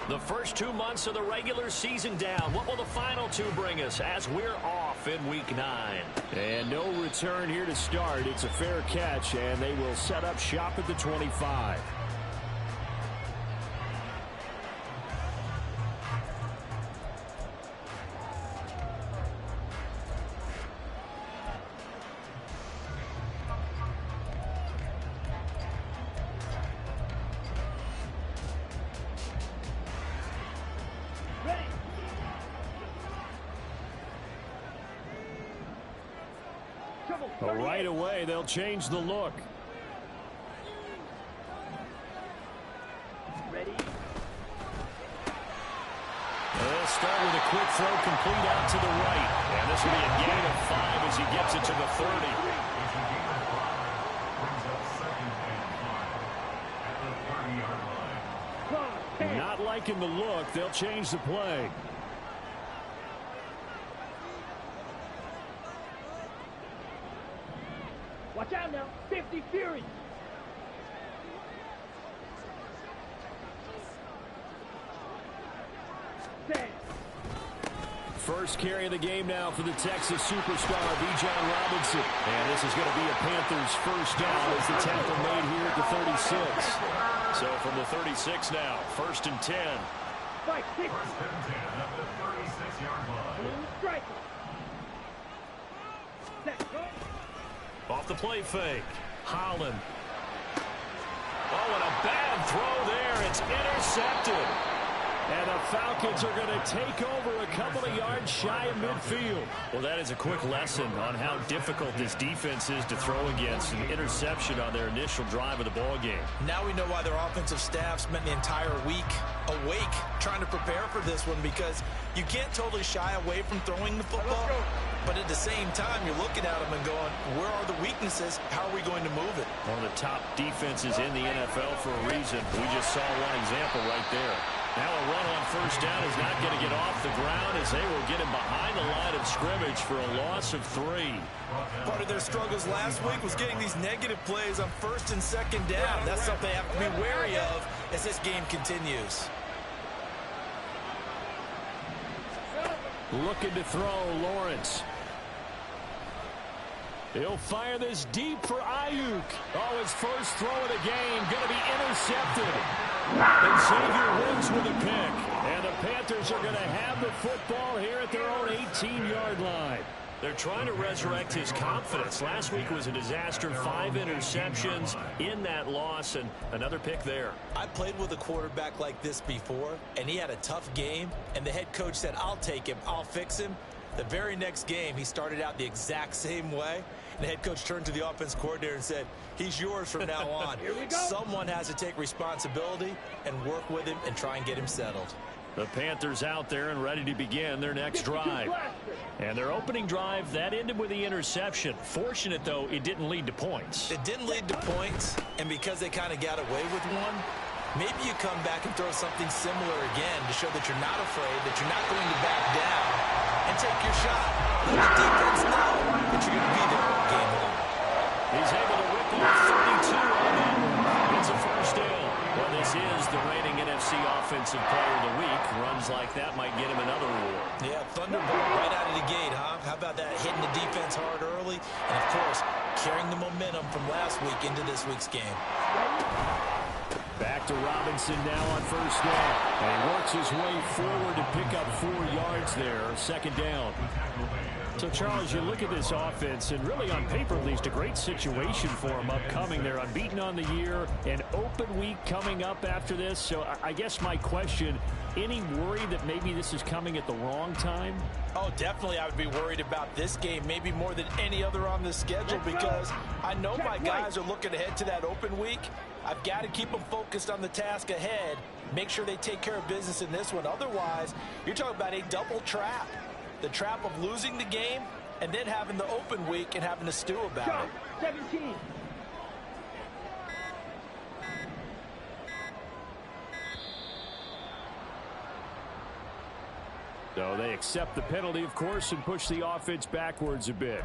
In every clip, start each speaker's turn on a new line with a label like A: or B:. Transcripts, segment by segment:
A: The first 2 months of the regular season down. What will the final two bring us as we're off in Week 9?
B: And no return here to start. It's a fair catch, and they will set up shop at the 25. Right away, they'll change the look.
A: Ready? They'll start with a quick throw complete out to the right. And this will be a gain of 5 as he gets it to the 30.
B: Not liking the look. They'll change the play.
C: Watch out now, 50 Fury.
B: First carry of the game now for the Texas superstar, Bijan Robinson. And this is going to be a Panthers first down as the tackle made here at the 36.
A: So from the 36 now, 1st and 10.
C: Fight, 6. First and 10 at the 36-yard line. Strike.
A: Off the play fake. Holland. Oh, and a bad throw there. It's intercepted.
B: And the Falcons are going to take over a couple of yards shy of midfield.
A: Well, that is a quick lesson on how difficult this defense is to throw against. An interception on their initial drive of the ball game.
D: Now we know why their offensive staff spent the entire week awake trying to prepare for this one, because you can't totally shy away from throwing the football. But at the same time, you're looking at them and going, where are the weaknesses? How are we going to move it?
A: One of the top defenses in the NFL for a reason. We just saw one example right there. Now a run on first down is not going to get off the ground as they will get him behind the line of scrimmage for a loss of 3.
D: Part of their struggles last week was getting these negative plays on 1st and 2nd down. That's something they have to be wary of as this game continues.
B: Looking to throw, Lawrence. He'll fire this deep for Ayuk. Oh, his first throw of the game going to be intercepted. And Xavier wins with a pick. And the Panthers are going to have the football here at their own 18-yard line.
A: They're trying to resurrect his confidence. Last week was a disaster. 5 interceptions in that loss, and another pick there.
D: I played with a quarterback like this before, and he had a tough game, and the head coach said, I'll take him, I'll fix him. The very next game, he started out the exact same way. And the head coach turned to the offense coordinator and said, he's yours from now on.
C: Here we go.
D: Someone has to take responsibility and work with him and try and get him settled.
A: The Panthers out there and ready to begin their next drive. And their opening drive, that ended with the interception. Fortunate, though, it didn't lead to points.
D: It didn't lead to points, and because they kind of got away with one, maybe you come back and throw something similar again to show that you're not afraid, that you're not going to back down, and take your shot. Let the defense know that you're going to be there all game long.
A: He's able to rip off 32 on that one. It's a first down. Well, this is the reigning NFC Offensive Player of the Week. Runs like that might get him another award.
D: Yeah, Thunderbolt right out of the gate, huh? How about that, hitting the defense hard early? And, of course, carrying the momentum from last week into this week's game.
B: Back to Robinson now on first down. And he works his way forward to pick up 4 yards there. 2nd down. So, Charles, you look at this offense, and really on paper, at least, a great situation for them upcoming. They're unbeaten on the year, an open week coming up after this. So, I guess my question, any worry that maybe this is coming at the wrong time?
D: Oh, definitely I would be worried about this game, maybe more than any other on the schedule, because I know my guys are looking ahead to that open week. I've got to keep them focused on the task ahead, make sure they take care of business in this one. Otherwise, you're talking about a double trap. The trap of losing the game and then having the open week and having to stew about it.
C: 17.
B: So they accept the penalty, of course, and push the offense backwards a bit.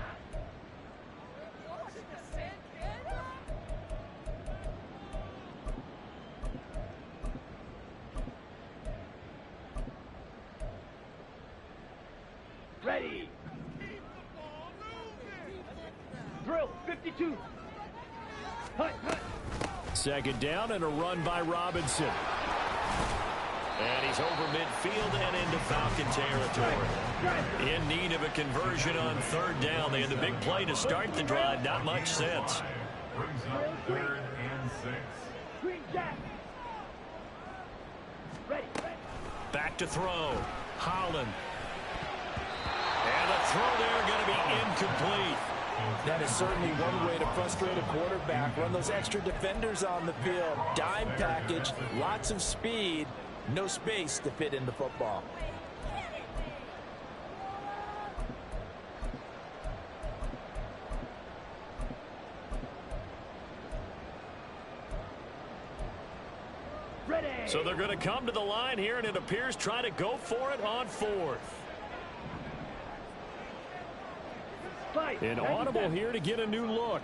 E: Ready. Drill, 52. Hut, hut.
B: Second down and a run by Robinson.
A: And he's over midfield and into Falcon territory. In need of a conversion on third down. They had the big play to start the drive. Not much sense.
C: Brings up 3rd and 6.
E: Green jack. Ready.
A: Back to throw. Holland. And the throw there going to be incomplete.
D: That is certainly one way to frustrate a quarterback. Run those extra defenders on the field. Dime package, lots of speed, no space to fit in the football.
E: Ready.
A: So they're going to come to the line here, and it appears try to go for it on 4th.
E: Fight.
B: An audible here to get a new look.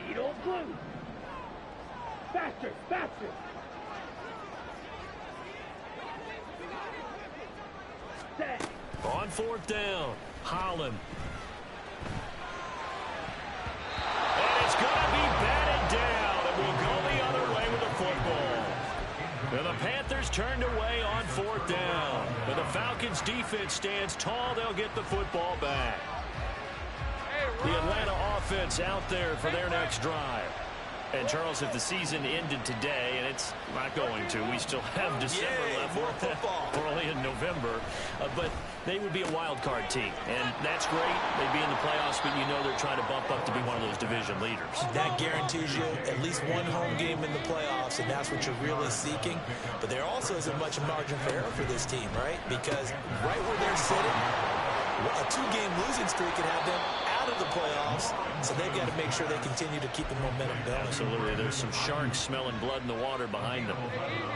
E: Needle glue. Faster, faster. Set.
A: On 4th down, Holland. And it's going to be batted down. It will go the other way with the football. And the Panthers turned away on 4th down. But the Falcons defense stands tall. They'll get the football back. The Atlanta offense out there for their next drive. And, Charles, if the season ended today, and it's not going to, we still have December left.
D: More football.
A: We're only in November. But they would be a wild card team. And that's great. They'd be in the playoffs, but you know they're trying to bump up to be one of those division leaders.
D: That guarantees you at least one home game in the playoffs, and that's what you're really seeking. But there also isn't much margin for error for this team, right? Because right where they're sitting, a 2-game losing streak could have them out of the playoffs, so they've got to make sure they continue to keep the momentum going.
A: Absolutely. There's some sharks smelling blood in the water behind them.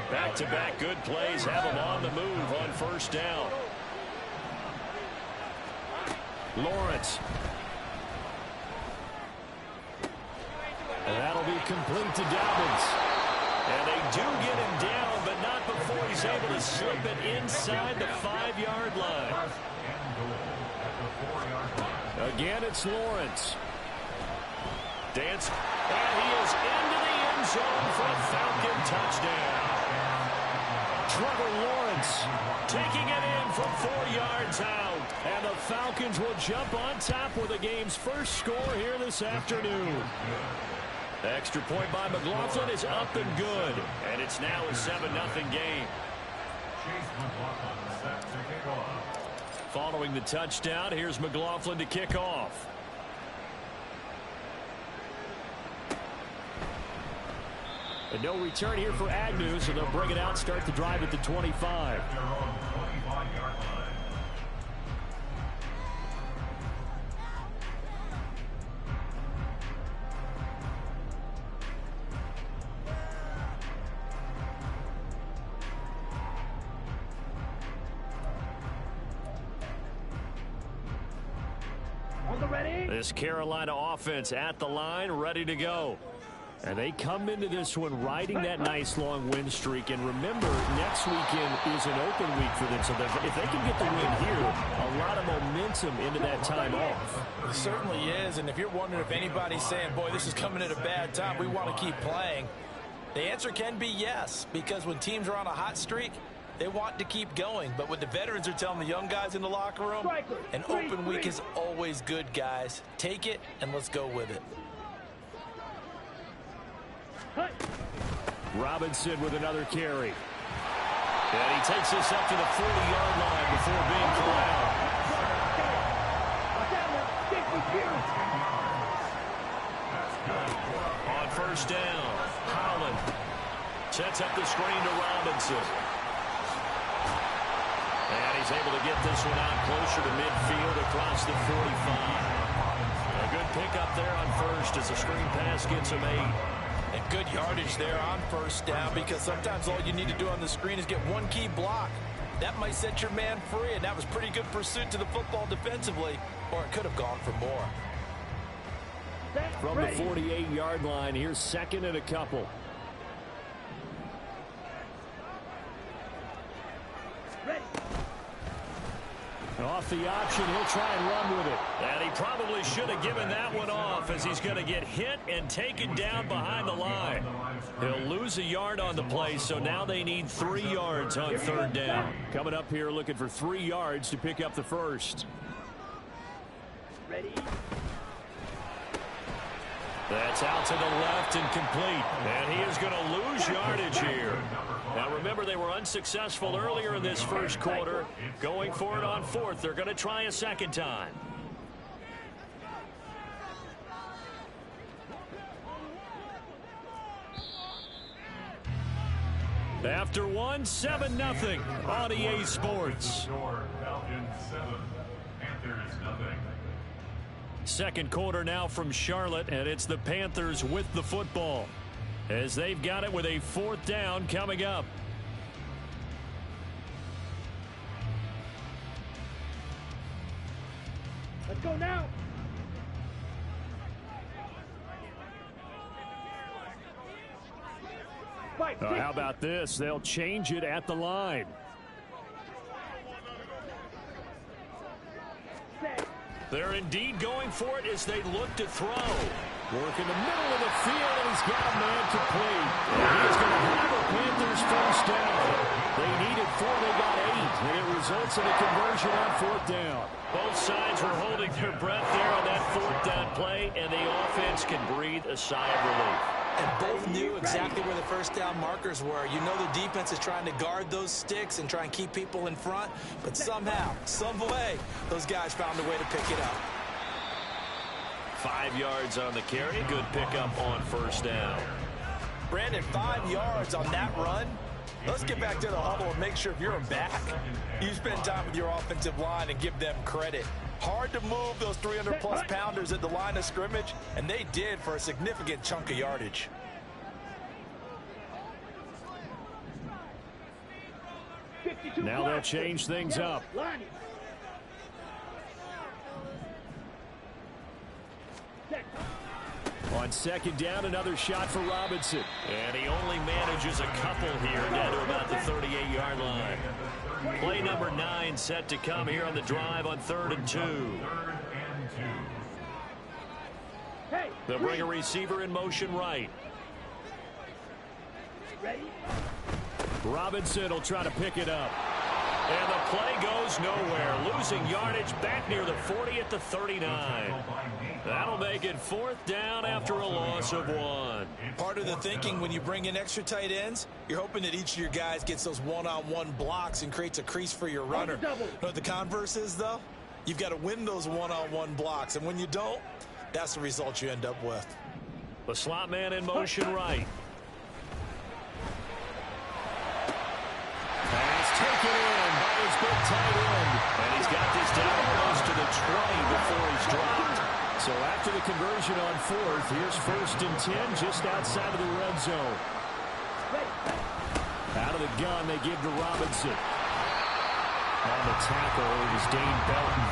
A: Back-to-back good plays have them on the move on 1st down. Lawrence.
B: And that'll be complete to Dobbins.
A: And they do get him down, but not before he's able to slip it inside the 5-yard line.
B: Again, it's Lawrence.
A: Dance. And he is into the end zone for a Falcon touchdown.
B: Trevor Lawrence
A: Taking it in from 4 yards out.
B: And the Falcons will jump on top with the game's first score here this afternoon.
A: Extra point by McLaughlin is up and good. And it's now a 7-0 game.
C: Chase McLaughlin set to kick off.
A: Following the touchdown, here's McLaughlin to kick off.
B: And no return here for Agnew, so they'll bring it out, start the drive at the 25.
C: Their own 25-yard line.
A: This Carolina offense at the line, ready to go.
B: And they come into this one riding that nice long win streak. And remember, next weekend is an open week for them. So if they can get the win here, a lot of momentum into that time off.
D: It certainly is. And if you're wondering if anybody's saying, boy, this is coming at a bad time, we want to keep playing, the answer can be yes. Because when teams are on a hot streak, they want to keep going. But what the veterans are telling the young guys in the locker room, an open week is always good, guys. Take it and let's go with it.
B: Robinson with another carry.
A: And he takes this up to the 40-yard line before being corralled. On 1st down, Holland sets up the screen to Robinson. And he's able to get this one out closer to midfield across the 45. A good pickup there on 1st as the screen pass gets him 8.
D: And good yardage there on 1st down, because sometimes all you need to do on the screen is get one key block. That might set your man free, and that was pretty good pursuit to the football defensively, or it could have gone for more.
B: From the 48-yard line, here's 2nd and a couple. Off the option, he'll try and run with it.
A: And he probably should have given that one off, as he's going to get hit and taken down behind the line. He'll lose a yard on the play, so now they need 3 yards on 3rd down.
B: Coming up here looking for 3 yards to pick up the first.
E: Ready?
A: That's out to the left and complete. And he is going to lose yardage here. Now remember, they were unsuccessful earlier in this first quarter. Going for it on 4th. They're going to try a second time. After 1, 7-0 on EA Sports. Second quarter now from Charlotte, and it's the Panthers with the football, as they've got it with a 4th down coming up.
E: Let's go now. Fight.
B: How about this? They'll change it at the line.
E: Set.
A: They're indeed going for it as they look to throw.
B: Work in the middle of the field, and he's got a man complete. He is going to have a Panthers first down. They needed 4, they got 8, and it results in a conversion on 4th down.
A: Both sides were holding their breath there on that 4th down play, and the offense can breathe a sigh of relief.
D: And both knew exactly where the first down markers were. You know the defense is trying to guard those sticks and try and keep people in front, but somehow, some way, those guys found a way to pick it up.
A: 5 yards on the carry. Good pickup on 1st down.
D: Brandon, 5 yards on that run. Let's get back to the huddle and make sure if you're back, you spend time with your offensive line and give them credit. Hard to move those 300-plus pounders at the line of scrimmage, and they did for a significant chunk of yardage.
B: Now they'll change things up. On 2nd down, another shot for Robinson.
A: And he only manages a couple here down to about the 38-yard line. Play number 9 set to come here on the drive on 3rd and 2. They'll bring a receiver in motion right.
E: Ready?
B: Robinson will try to pick it up.
A: And the play goes nowhere. Losing yardage back near the 40 at the 39. That'll make it 4th down after a loss of 1.
D: Part of the thinking when you bring in extra tight ends, you're hoping that each of your guys gets those one-on-one blocks and creates a crease for your runner. You know what the converse is, though? You've got to win those one-on-one blocks, and when you don't, that's the result you end up with.
A: The slot man in motion right.
B: Pass taken in by his big tight end.
A: And he's got this down close to the 20 before he's dropped.
B: So after the conversion on 4th, here's 1st and 10 just outside of the red zone. Out of the gun, they give to Robinson. On the tackle, it was Dane Belton.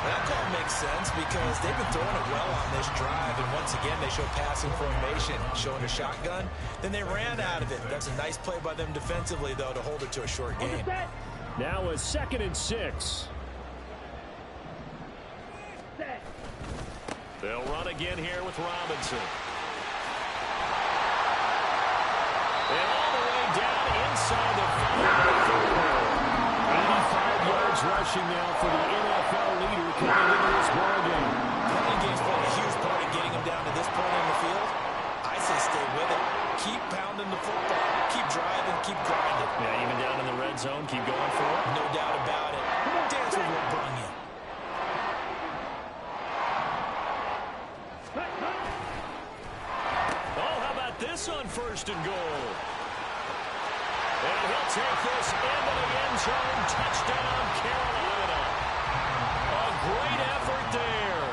D: That call makes sense because they've been throwing it well on this drive, and once again they show passing formation, showing a shotgun. Then they ran out of it. That's a nice play by them defensively, though, to hold it to a short game.
B: Now a 2nd and 6.
A: They'll run again here with Robinson. And all the way down inside the
B: 85 yards rushing now for the NFL leader coming into this ball game.
D: Running game's playing a huge part in getting them down to this point in the field. I say stay with it. Keep pounding the football. Keep driving. Keep grinding.
A: Yeah, even down in the red zone, keep going for it.
D: No doubt about it. Dance with what brung you.
A: On 1st and goal. And he'll take this into the end zone. Touchdown, Carolina. A great effort there.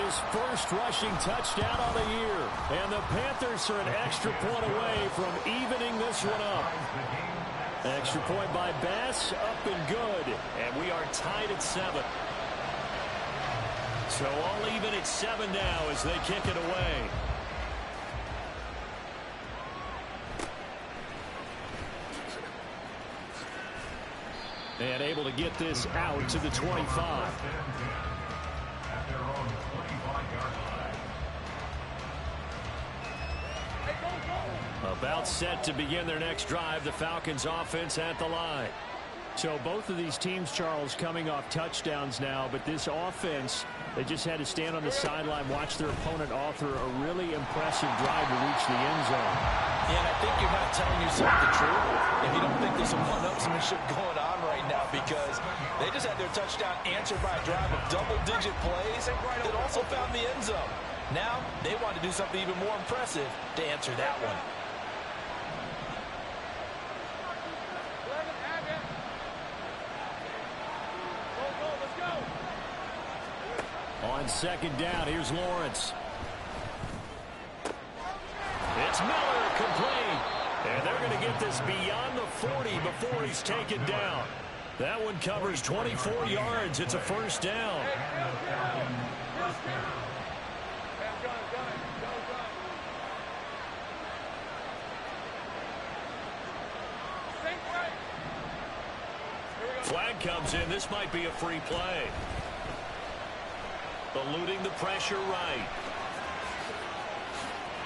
B: His first rushing touchdown of the year. And the Panthers are an extra point away from evening this one up. Extra point by Bass, up and good.
A: And we are tied at 7. So all even at 7 now as they kick it away.
B: And And able to get this out to the 25.
C: At their own 25-yard line.
A: About set to begin their next drive. The Falcons offense at the line.
B: So both of these teams, Charles, coming off touchdowns now, but this offense, they just had to stand on the sideline, watch their opponent author a really impressive drive to reach the end zone.
D: Yeah, and I think you're not telling yourself the truth if you don't think there's some one-upsmanship going on right now, because they just had their touchdown answered by a drive of double-digit plays that also found the end zone. Now they want to do something even more impressive to answer that one.
B: On second down, here's Lawrence.
A: It's Miller, complete. And they're going to get this beyond the 40 before he's taken down. That one covers 24 yards. It's a first down. Flag comes in. This might be a free play. Eluding the pressure right.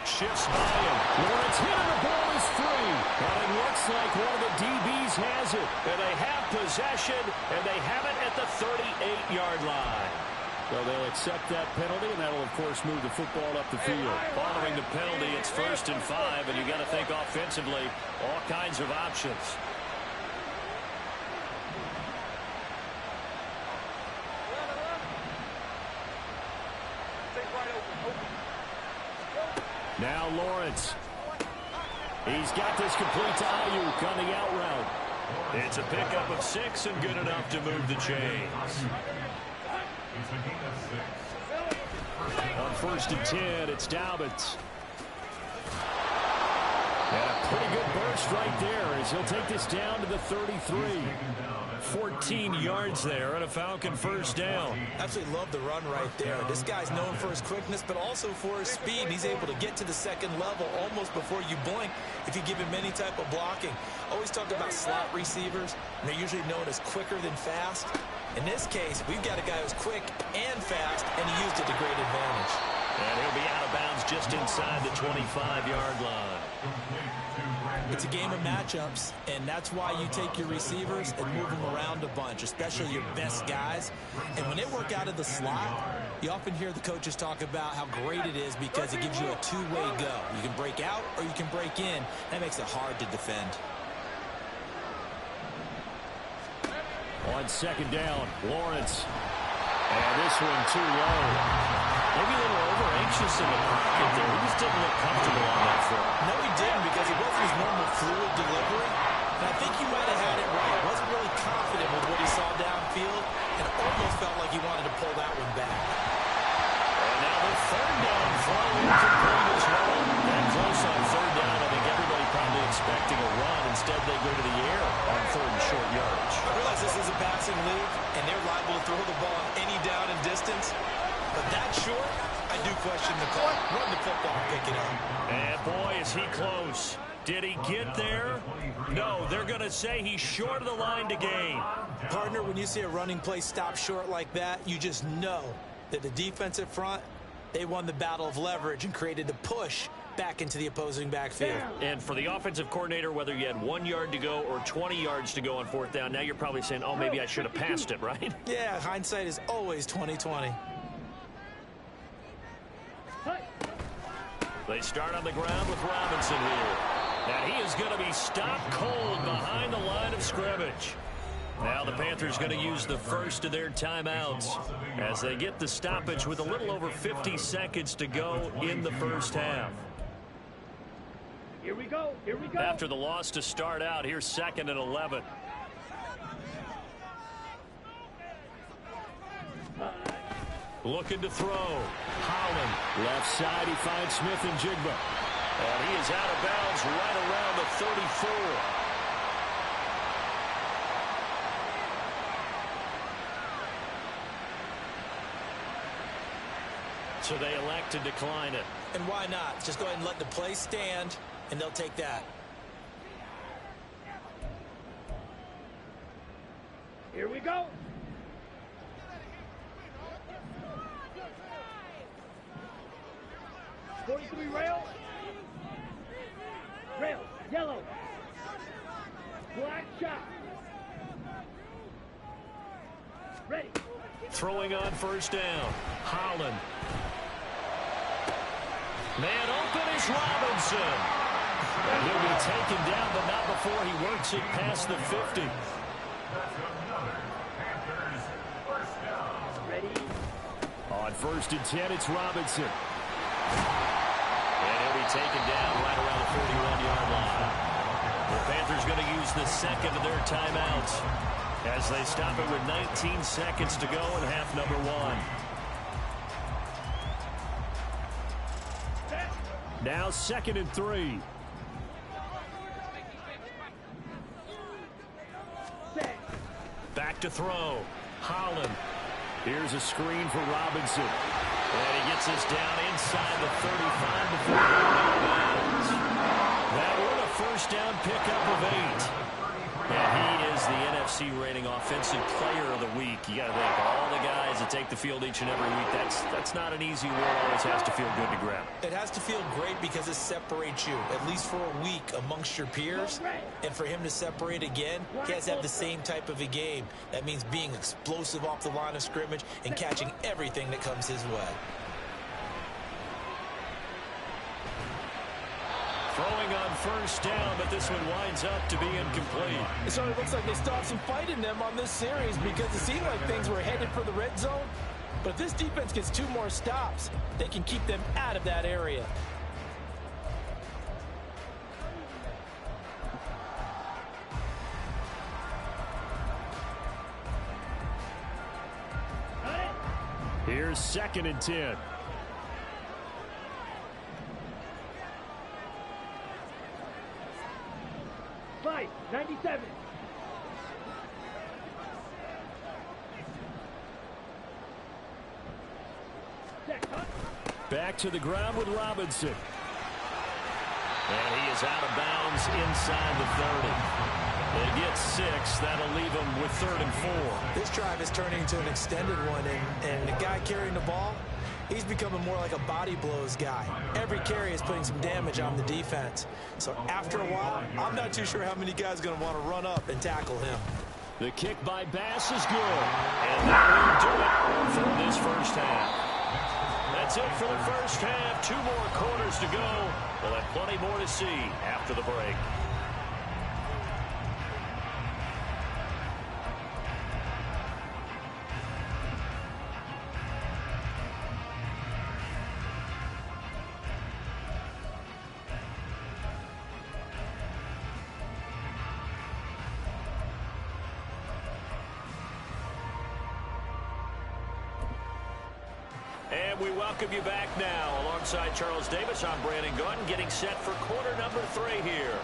A: Shifts by him.
B: Lawrence hit and the ball is free.
A: And it looks like one of the DBs has it. And they have possession, and they have it at the 38-yard line.
B: So they'll accept that penalty, and that'll, of course, move the football up the field.
A: Following the penalty, it's 1st and 5, and you got to think offensively, all kinds of options.
B: Now Lawrence. He's got this complete to Ayuk on the out route.
A: It's a pickup of 6 and good enough to move the chains.
B: On 1st and 10, it's Dobbins. And a pretty good burst right there as he'll take this down to the 33.
A: 14 yards there and a Falcon first down.
D: Absolutely love the run right there. This guy's known for his quickness, but also for his speed. He's able to get to the second level almost before you blink if you give him any type of blocking. Always talk about slot receivers, and they're usually known as quicker than fast. In this case, we've got a guy who's quick and fast, and he used it to great advantage.
A: And he'll be out of bounds just inside the 25-yard line.
D: It's a game of matchups, and that's why you take your receivers and move them around a bunch, especially your best guys. And when they work out of the slot, you often hear the coaches talk about how great it is because it gives you a two-way go. You can break out or you can break in. That makes it hard to defend.
B: On second down, Lawrence. And this one too low.
A: Maybe a little over-anxious in the pocket there. He just didn't look comfortable on that front.
D: No, he didn't, because it wasn't his normal fluid delivery. And I think he might have had it right. Wasn't really confident with what he saw downfield and almost felt like he wanted to pull that one back.
A: And now the third down throw incomplete as well. And close on third down. I think everybody probably expecting a run. Instead, they go to the air on 3rd and short yardage.
D: I realize this is a passing league, and they're liable to throw the ball on any down and distance. But that short, I do question the call. Run the football and pick it up.
A: And boy, is he close. Did he get there? No, they're going to say he's short of the line to gain.
D: Partner, when you see a running play stop short like that, you just know that the defensive front, they won the battle of leverage and created the push back into the opposing backfield.
A: And for the offensive coordinator, whether you had 1 yard to go or 20 yards to go on 4th down, now you're probably saying, oh, maybe I should have passed it, right?
D: Yeah, hindsight is always 20/20.
A: They start on the ground with Robinson here. And he is going to be stopped cold behind the line of scrimmage. Now the Panthers going to use the first of their timeouts as they get the stoppage with a little over 50 seconds to go in the first half.
E: Here we go. Here we go.
A: After the loss to start out, here's 2nd and 11. Looking to throw. Holland.
B: Left side, he finds Smith and Jigba.
A: And he is out of bounds right around the 34. So they elect to decline it.
D: And why not? Just go ahead and let the play stand, and they'll take that.
E: we rail. Rail. Yellow. Black shot. Ready.
B: Throwing on first down. Holland. Man open is Robinson. And he'll be taken down, but not before he works it past the 50.
E: Ready.
B: On 1st and 10, it's Robinson. And he'll be taken down right around the 41-yard line. The Panthers going to use the second of their timeouts as they stop it with 19 seconds to go in half number 1. Now 2nd and 3. Back to throw. Holland. Here's a screen for Robinson. And he gets us down inside the 35 before going out of bounds. That was a first down pickup of 8. And he is the NFC rating offensive player of the week. You got to think, all the guys that take the field each and every week, that's not an easy award. Always has to feel good to grab.
D: It has to feel great because it separates you, at least for a week, amongst your peers. And for him to separate again, he has to have the same type of a game. That means being explosive off the line of scrimmage and catching everything that comes his way.
B: Throwing on first down, but this one winds up to be incomplete.
D: It certainly looks like they still have some fight in them on this series because it seemed like things were headed for the red zone. But if this defense gets 2 more stops, they can keep them out of that area.
B: Here's 2nd and 10.
E: Fight. 97.
B: Back to the ground with Robinson. And he is out of bounds inside the 30. They get 6. That'll leave them with 3rd and 4.
D: This drive is turning into an extended one, and the guy carrying the ball, he's becoming more like a body blows guy. Every carry is putting some damage on the defense. So after a while, I'm not too sure how many guys are going to want to run up and tackle him.
B: The kick by Bass is good. And that will do it for this first half. That's it for the first half. 2 more quarters to go. We'll have plenty more to see after the break. And we welcome you back now. Alongside Charles Davis, I'm Brandon Gunn, getting set for quarter number 3 here.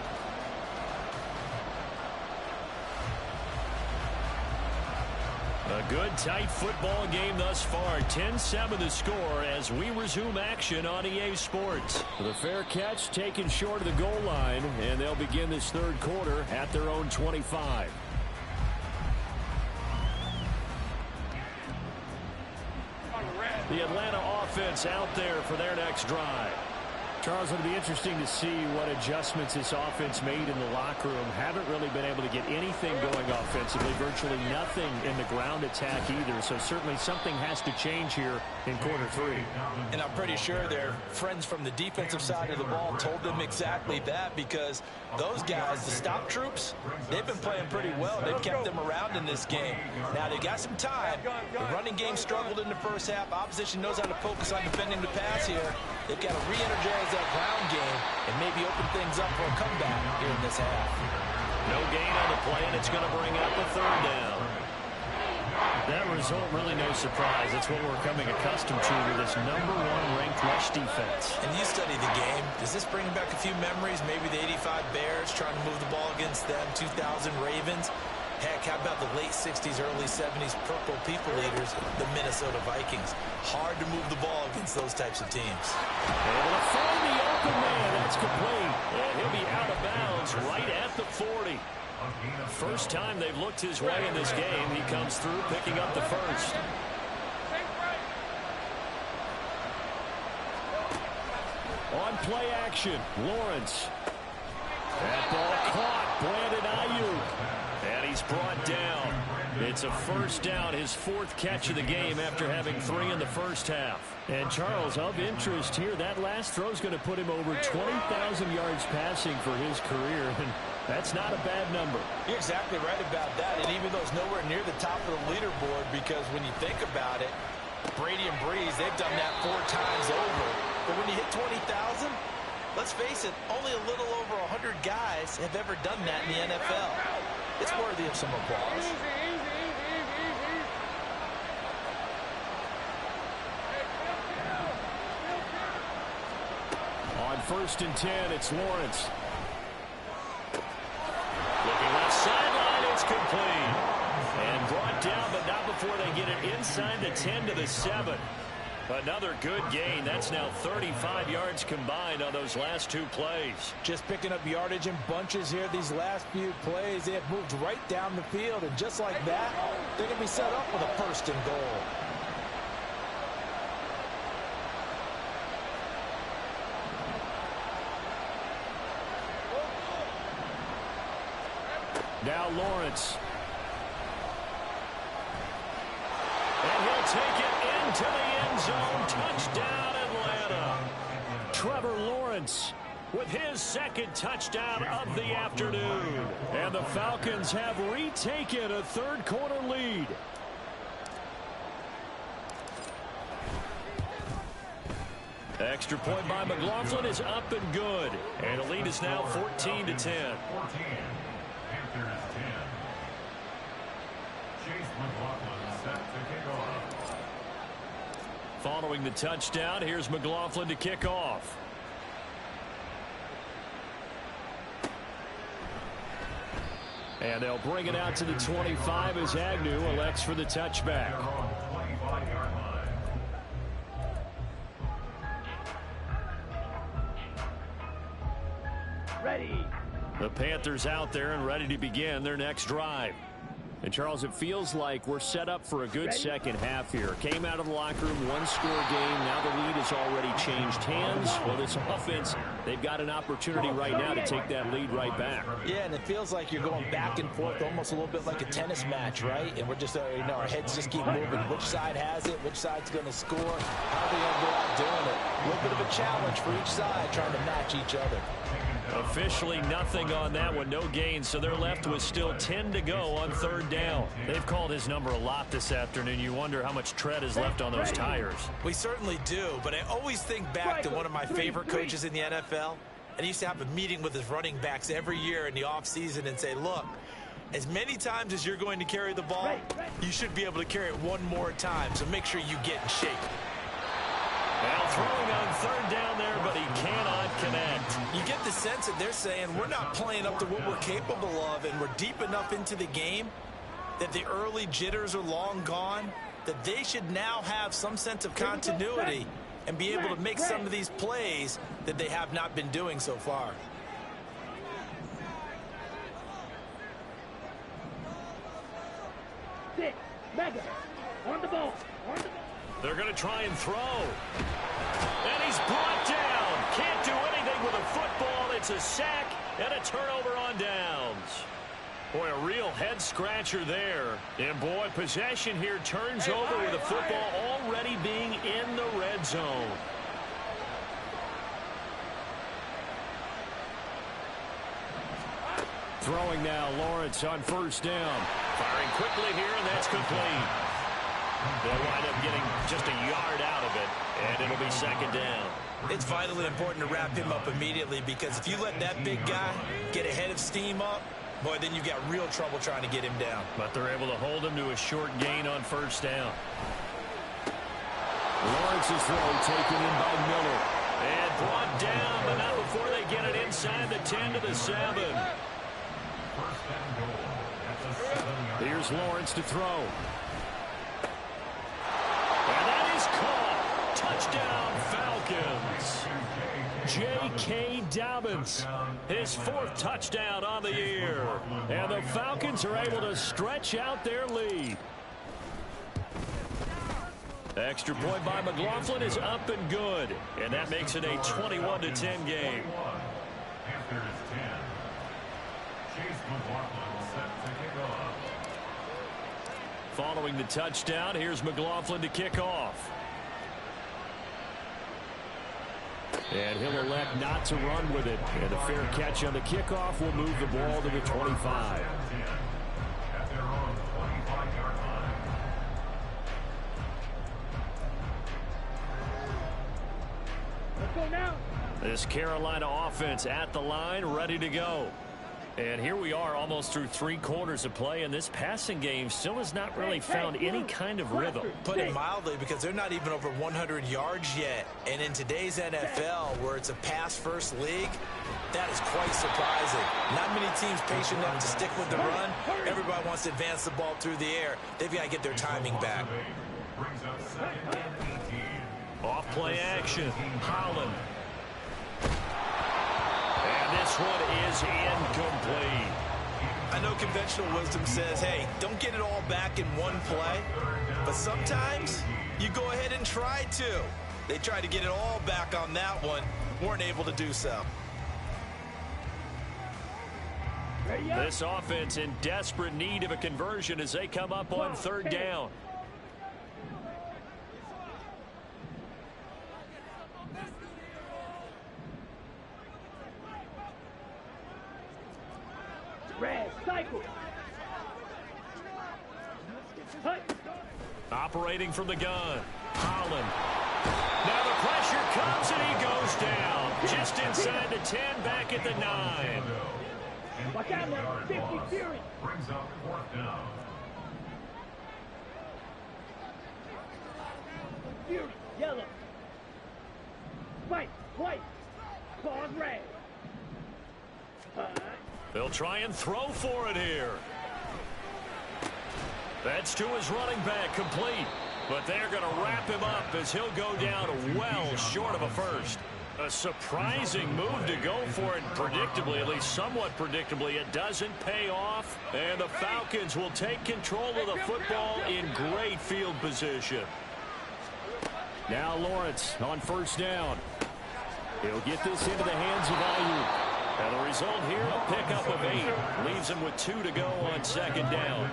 B: A good, tight football game thus far. 10-7 the score as we resume action on EA Sports. The fair catch taken short of the goal line, and they'll begin this 3rd quarter at their own 25. The Atlanta offense out there for their next drive. Charles, it'll be interesting to see what adjustments this offense made in the locker room. Haven't really been able to get anything going offensively. Virtually nothing in the ground attack either. So certainly something has to change here in quarter 3.
D: And I'm pretty sure their friends from the defensive side of the ball told them exactly that, because those guys, the stop troops, they've been playing pretty well. They've kept them around in this game. Now they've got some time. The running game struggled in the first half. Opposition knows how to focus on defending the pass here. They've got to re-energize that ground game and maybe open things up for a comeback here in this half.
B: No gain on the play, and it's going to bring up a 3rd down. That result, really no surprise. That's what we're coming accustomed to with this #1 ranked rush defense.
D: And you study the game. Does this bring back a few memories? Maybe the 85 Bears trying to move the ball against them, 2000 Ravens. Heck, how about the late 60s, early 70s Purple People Eaters, the Minnesota Vikings? Hard to move the ball against those types of teams.
B: Able to find the open man. That's complete. And he'll be out of bounds right at the 40. First time they've looked his way in this game. He comes through picking up the first. On play action, Lawrence. That ball caught. Brandon Ayuk. And he's brought down. It's a first down, his 4th catch of the game after having 3 in the first half. And Charles, of interest here, that last throw is going to put him over 20,000 yards passing for his career. And that's not a bad number.
D: You're exactly right about that. And even though it's nowhere near the top of the leaderboard, because when you think about it, Brady and Breeze, they've done that 4 times over. But when you hit 20,000, let's face it, only a little over 100 guys have ever done that in the NFL. It's worthy of some applause.
B: On 1st and 10, it's Lawrence.
A: Looking left sideline, it's complete. And brought down, but not before they get it inside the 10 to the 7. Another good gain. That's now 35 yards combined on those last 2 plays.
D: Just picking up yardage in bunches here. These last few plays, they have moved right down the field. And just like that, they're going to be set up with a 1st and goal.
B: Now Lawrence.
A: And he'll take it into the end zone. Touchdown, Atlanta.
B: Trevor Lawrence with his 2nd touchdown of the afternoon. And the Falcons have retaken a 3rd quarter lead. Extra point by McLaughlin is up and good. And the lead is now 14 to 10.
C: 14. Panthers 10. Chase McLaughlin set to kick off.
B: Following the touchdown, here's McLaughlin to kick off. And they'll bring it out to the 25 as Agnew elects for the touchback.
E: Ready.
B: The Panthers out there and ready to begin their next drive. And, Charles, it feels like we're set up for a good second half here. Came out of the locker room, 1-score game. Now the lead has already changed hands. Well, this offense, they've got an opportunity right now to take that lead right back.
D: Yeah, and it feels like you're going back and forth, almost a little bit like a tennis match, right? And we're just, our heads just keep moving. Which side has it? Which side's going to score? How are they going to go out doing it? A little bit of a challenge for each side, trying to match each other.
B: Officially nothing on that one, no gain, so they're left with still 10 to go on 3rd down. They've called his number a lot this afternoon. You wonder how much tread is left on those tires.
D: We certainly do, but I always think back to one of my favorite coaches in the NFL, and he used to have a meeting with his running backs every year in the offseason and say, look, as many times as you're going to carry the ball, you should be able to carry it one more time, so make sure you get in shape.
B: Now throwing on 3rd down there, but he cannot connect.
D: You get the sense that they're saying we're not playing up to what we're capable of, and we're deep enough into the game that the early jitters are long gone, that they should now have some sense of continuity and be able to make some of these plays that they have not been doing so far.
E: Six. Mega. On the ball. On the ball.
B: They're going to try and throw. And he's brought down. Can't do anything with a football. It's a sack and a turnover on downs. Boy, a real head-scratcher there. And, boy, possession here turns over with the football already being in the red zone. Throwing now, Lawrence on 1st down. Firing quickly here, and that's complete. They'll wind up getting just a yard out of it, and it'll be 2nd down.
D: It's vitally important to wrap him up immediately, because if you let that big guy get a head of steam up, boy, then you've got real trouble trying to get him down.
B: But they're able to hold him to a short gain on 1st down. Lawrence's throw taken in by Miller. And brought down, but not before they get it inside the 10 to the 7. Here's Lawrence to throw. And that is caught. Touchdown, Falcons. J.K. Dobbins, his 4th touchdown on the year. And the Falcons are able to stretch out their lead.
A: Extra point by McLaughlin is up and good. And that makes it a 21-10 game.
C: Panthers 10. Chase McLaughlin set to kick off.
A: Following the touchdown, here's McLaughlin to kick off. And he'll elect not to run with it. And a fair catch on the kickoff will move the ball to the 25.
C: At their own 25-yard line.
E: Let's go now.
A: This Carolina offense at the line, ready to go. And here we are almost through 3 quarters of play, and this passing game still has not really found any kind of rhythm.
D: Put it mildly, because they're not even over 100 yards yet. And in today's NFL, where it's a pass-first league, that is quite surprising. Not many teams patient enough to stick with the run. Everybody wants to advance the ball through the air. They've got to get their timing back.
C: Brings up 2nd and 18.
A: Off play action, Holland. And this one is incomplete.
D: I know conventional wisdom says, hey, don't get it all back in one play. But sometimes you go ahead and try to. They tried to get it all back on that one. Weren't able to do so.
A: This offense in desperate need of a conversion as they come up on 3rd down.
E: Red, cycle.
A: Operating from the gun, Holland. Now the pressure comes and he goes down. Just inside the 10, back at the 9.
E: Watch out now, 50 Fury.
C: Brings up 4th down.
E: Fury, yellow. White, white. Pause red.
A: They'll try and throw for it here. That's to his running back, complete. But they're going to wrap him up as he'll go down well short of a first. A surprising move to go for it predictably, at least somewhat predictably. It doesn't pay off, and the Falcons will take control of the football in great field position. Now Lawrence on 1st down. He'll get this into the hands of Ayuk. And the result here, a pickup of 8. Leaves him with 2 to go on 2nd down.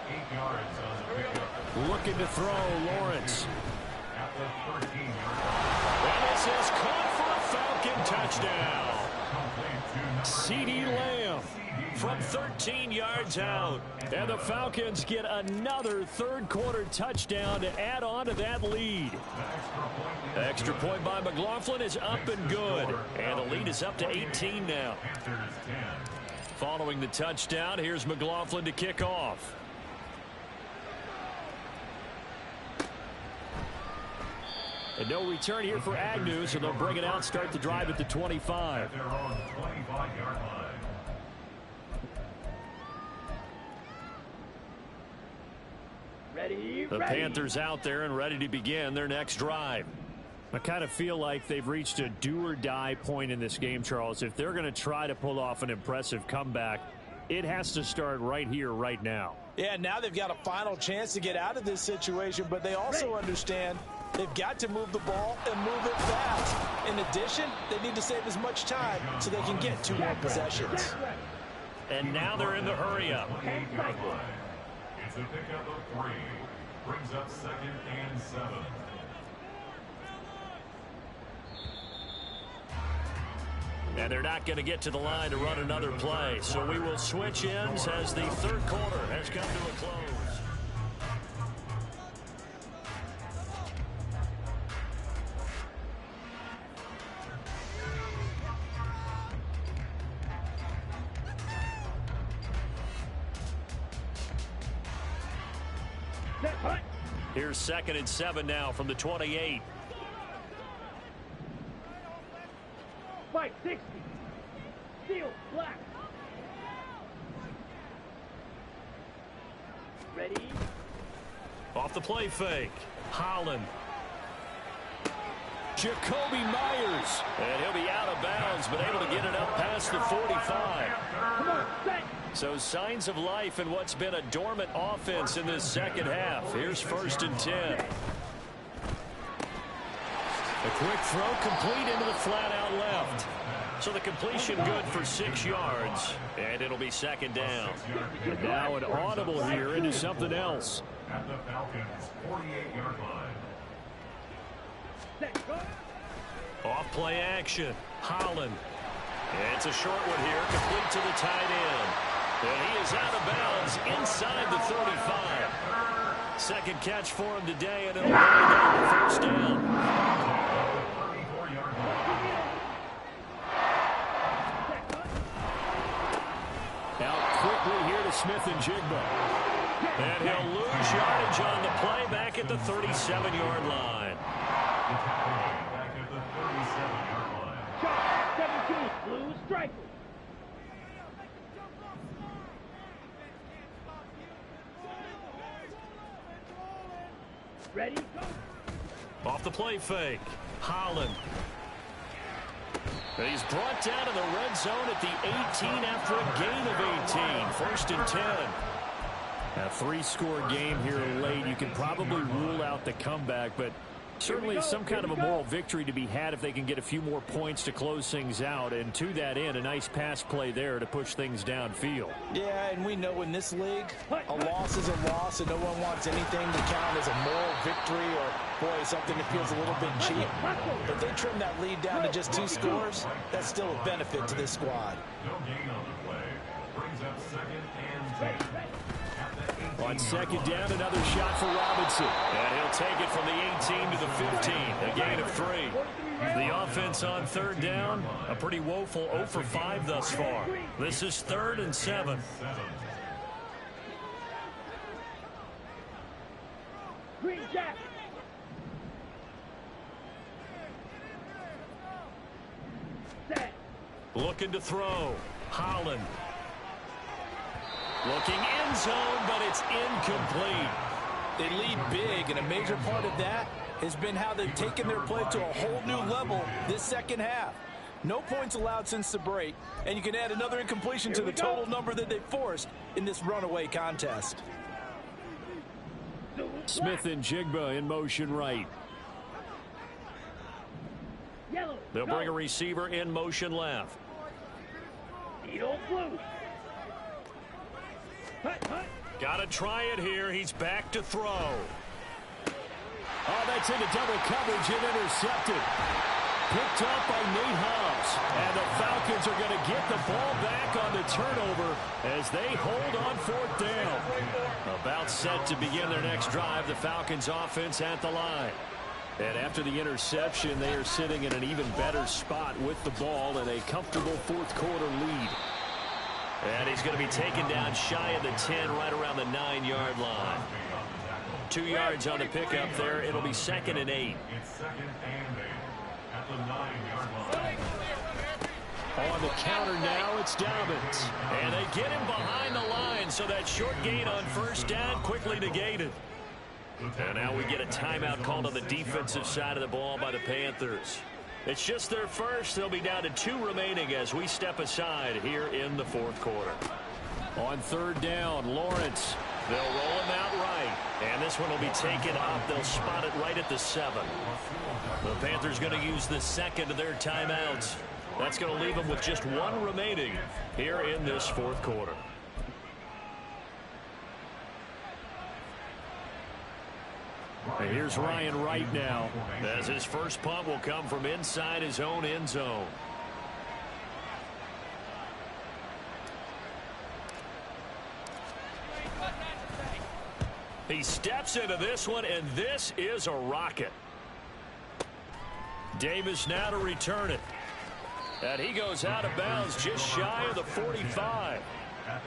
C: 8 yards on the pickup.
A: Looking to throw, Lawrence.
C: At the 13-yard
A: And this is caught for a Falcon touchdown. CeeDee Lamb from 13 yards out. And the Falcons get another 3rd quarter touchdown to add on to that lead. Extra point by McLaughlin is up and good. And the lead is up to 18 now. Following the touchdown, here's McLaughlin to kick off. And no return here for Agnew, so they'll bring it out, start the drive at the 25.
C: Their own 25-yard line.
E: Ready,
A: The Panthers out there and ready to begin their next drive. I kind of feel like they've reached a do-or-die point in this game, Charles. If they're going to try to pull off an impressive comeback, it has to start right here, right now.
D: Yeah, now they've got a final chance to get out of this situation, but they also understand they've got to move the ball and move it fast. In addition, they need to save as much time so they can get 2 more possessions.
A: And now they're in the hurry-up.
C: It's a pickup of 3. Brings up 2nd and 7.
A: And they're not going to get to the line to run another play. So we will switch ends as the 3rd quarter has come to a close. Here's 2nd and 7 now from the 28.
E: Fight 60. Steel, black. Ready?
A: Off the play fake. Holland. Jacoby Myers. And he'll be out of bounds, but able to get it up past the 45.
E: Come on, set.
B: So signs of life in what's been a dormant offense in this second half. Here's 1st and 10. A quick throw complete into the flat out left. So the completion good for 6 yards. And it'll be 2nd down.
C: And
B: now an audible here into something else.
C: At the Falcons' 48-yard line.
B: Off play action. Holland. It's a short one here, complete to the tight end. And he is out of bounds inside the 35. Second catch for him today, and it'll bring down the 1st down. Out quickly here to Smith and Jigba. And he'll lose yardage on the play back at the 37-yard line.
C: Back at the 37-yard line.
E: 17, blue striker. Ready, go.
B: Off the play fake. Holland. And he's brought down in the red zone at the 18 after a gain of 18. 1st and 10. A 3-score game here late. You can probably rule out the comeback, but certainly some kind of a moral victory to be had if they can get a few more points to close things out. And to that end, a nice pass play there to push things downfield.
D: Yeah, and we know in this league, a loss is a loss, and no one wants anything to count as a moral victory or, boy, something that feels a little bit cheap. But they trim that lead down to just 2 scores. That's still a benefit to this squad.
C: No gain on the play. Brings up 2nd and 10.
B: On 2nd down, another shot for Robinson. And he'll take it from the 18 to the 15, a gain of 3. The offense on 3rd down, a pretty woeful 0 for 5 thus far. This is 3rd and 7.
E: Green jacket. Set.
B: Looking to throw. Holland. Looking end zone, but it's incomplete.
D: They lead big, and a major part of that has been how they've taken their play to a whole new level this second half. No points allowed since the break, and you can add another incompletion to the total number that they forced in this runaway contest.
B: Smith and Jigba in motion right.
E: Yellow.
B: They'll bring a receiver in motion left.
E: Needle blue.
B: Got to try it here. He's back to throw. Oh, that's into double coverage and intercepted. Picked up by Nate Hobbs. And the Falcons are going to get the ball back on the turnover as they hold on 4th down. About set to begin their next drive. The Falcons offense at the line. And after the interception, they are sitting in an even better spot with the ball and a comfortable 4th quarter lead. And he's going to be taken down shy of the 10, right around the 9-yard line. 2 yards on the pickup there. It'll be 2nd and 8.
C: It's 2nd and 8 at the 9-yard line.
B: On the counter now, it's Dobbins. And they get him behind the line, so that short gain on 1st down quickly negated. And now we get a timeout called on the defensive side of the ball by the Panthers. It's just their first. They'll be down to 2 remaining as we step aside here in the 4th quarter. On 3rd down, Lawrence. They'll roll him out right. And this one will be taken up. They'll spot it right at the 7. The Panthers going to use the 2nd of their timeouts. That's going to leave them with just 1 remaining here in this 4th quarter. And here's Ryan Wright now, as his first punt will come from inside his own end zone. He steps into this one, and this is a rocket. Davis now to return it. And he goes out of bounds just shy of the 45.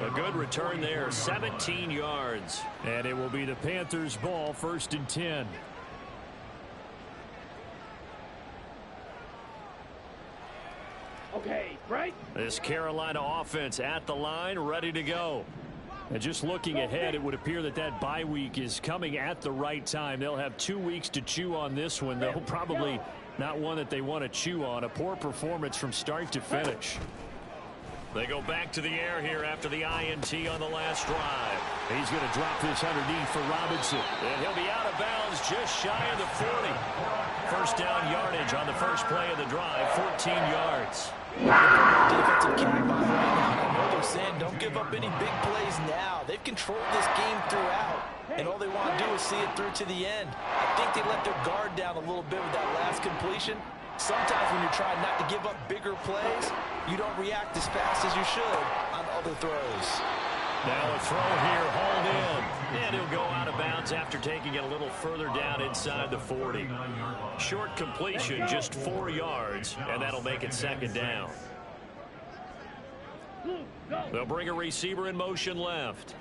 B: A good return there, 17 yards. And it will be the Panthers' ball, 1st and 10.
E: Okay, right?
B: This Carolina offense at the line, ready to go. And just looking ahead, it would appear that that bye week is coming at the right time. They'll have 2 weeks to chew on this one, though probably not one that they want to chew on. A poor performance from start to finish.
A: They go back to the air here after the INT on the last drive.
B: He's going to drop this underneath for Robinson.
A: And he'll be out of bounds just shy of the 40. First down yardage on the first play of the drive, 14 yards.
D: Defensive cap on right now. I know they're saying don't give up any big plays now. They've controlled this game throughout, and all they want to do is see it through to the end. I think they let their guard down a little bit with that last completion. Sometimes when you're trying not to give up bigger plays, you don't react as fast as you should on other throws.
A: Now a throw here, hauled in. And he'll go out of bounds after taking it a little further down inside the 40. Short completion, just 4 yards, and that'll make it second down. They'll bring a receiver in motion left.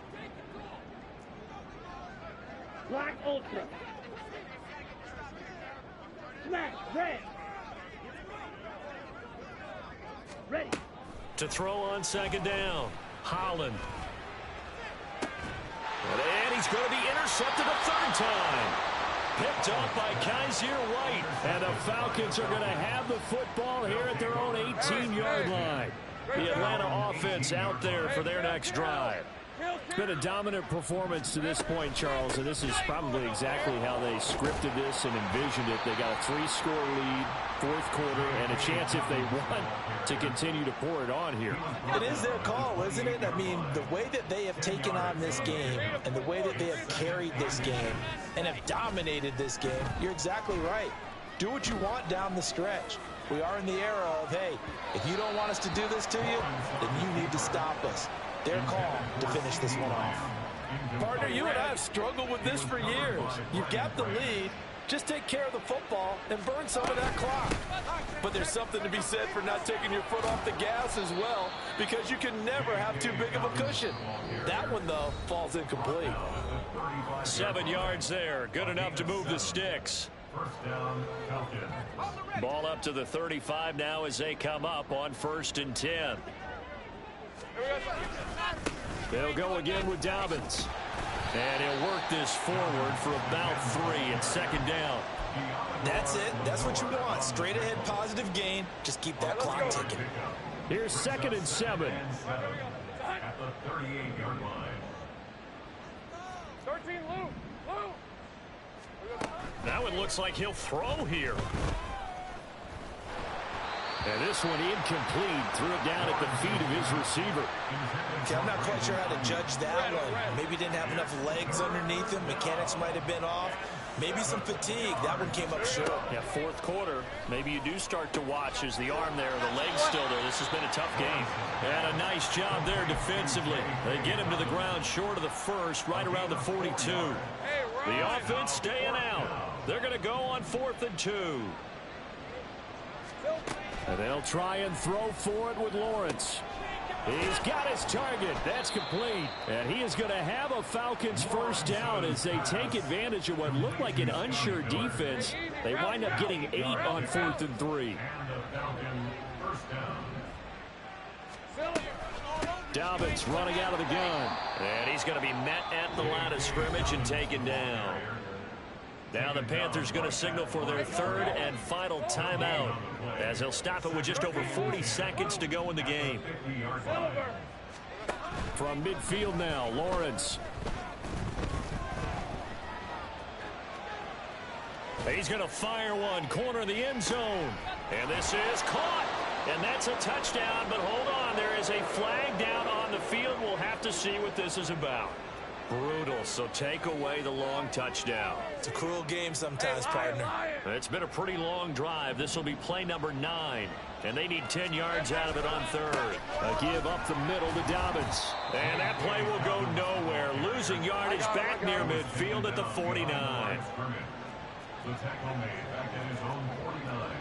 E: Black Ultra. Smash red. Ready.
A: To throw on second down. Holland. And he's going to be intercepted a third time. Picked off by Kaiser White.
B: And the Falcons are going to have the football here at their own 18-yard line.
A: The Atlanta offense out there for their next drive.
B: It's been a dominant performance to this point, Charles, and this is probably exactly how they scripted this and envisioned it. They got a 3-score lead, fourth quarter, and a chance if they want to continue to pour it on here.
D: It is their call, isn't it? I mean, the way that they have taken on this game and the way that they have carried this game and have dominated this game, you're exactly right. Do what you want down the stretch. We are in the era of, hey, if you don't want us to do this to you, then you need to stop us. Their call to finish this one off. Partner, you and I have struggled with this for years. You've got the lead. Just take care of the football and burn some of that clock. But there's something to be said for not taking your foot off the gas as well, because you can never have too big of a cushion. That one, though, falls incomplete.
A: 7 yards there. Good enough to move the sticks.
C: First down, Falcons.
A: Ball up to the 35 now as they come up on 1st and 10.
B: They'll go again with Dobbins.
A: And he'll work this forward for about 3 and second down.
D: That's it. That's what you want. Straight ahead positive gain. Just keep that clock ticking.
B: Here's 2nd and 7.
C: At the 38-yard line.
E: 13 loop.
A: Now it looks like he'll throw here.
B: And this one incomplete. Threw it down at the feet of his receiver.
D: Okay, I'm not quite sure how to judge that one. Maybe didn't have enough legs underneath him. Mechanics might have been off. Maybe some fatigue. That one came up short.
A: Yeah, fourth quarter. Maybe you do start to watch as the arm there, the leg's still there. This has been a tough game. And a nice job there defensively. They get him to the ground short of the first, right around the 42. The offense staying out. They're going to go on 4th and 2.
B: And they'll try and throw for it with Lawrence. He's got his target. That's complete. And he is going to have a Falcons first down as they take advantage of what looked like an unsure defense. They wind up getting 8 on 4th and 3.
C: And the Falcons first down.
B: Dobbins running out of the gun.
A: And he's going to be met at the line of scrimmage and taken down. Now the Panthers going to signal for their 3rd and final timeout, as they'll stop it with just over 40 seconds to go in the game.
B: From midfield now, Lawrence.
A: He's going to fire one, corner of the end zone. And this is caught. And that's a touchdown, but hold on. There is a flag down on the field. We'll have to see what this is about. Brutal, so take away the long touchdown.
D: It's a cruel game sometimes, partner.
A: It's been a pretty long drive. This will be play number 9. And they need 10 yards out of it on 3rd.
B: A give up the middle to Dobbins.
A: And that play will go nowhere. Losing yardage back near midfield at the 49.
C: The tackle made back at his own 49.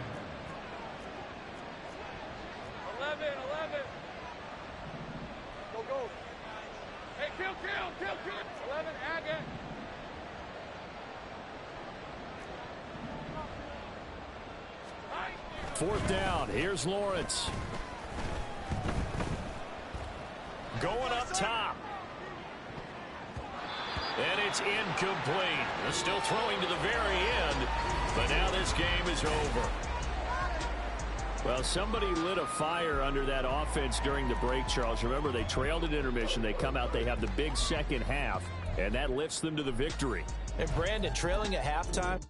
E: 11. Go. Hey, kill. 11, Agate.
B: Fourth down. Here's Lawrence.
A: Going up top. And it's incomplete. They're still throwing to the very end. But now this game is over.
B: Well, somebody lit a fire under that offense during the break, Charles. Remember, they trailed at intermission. They come out, they have the big second half, and that lifts them to the victory.
D: And Brandon, trailing at halftime,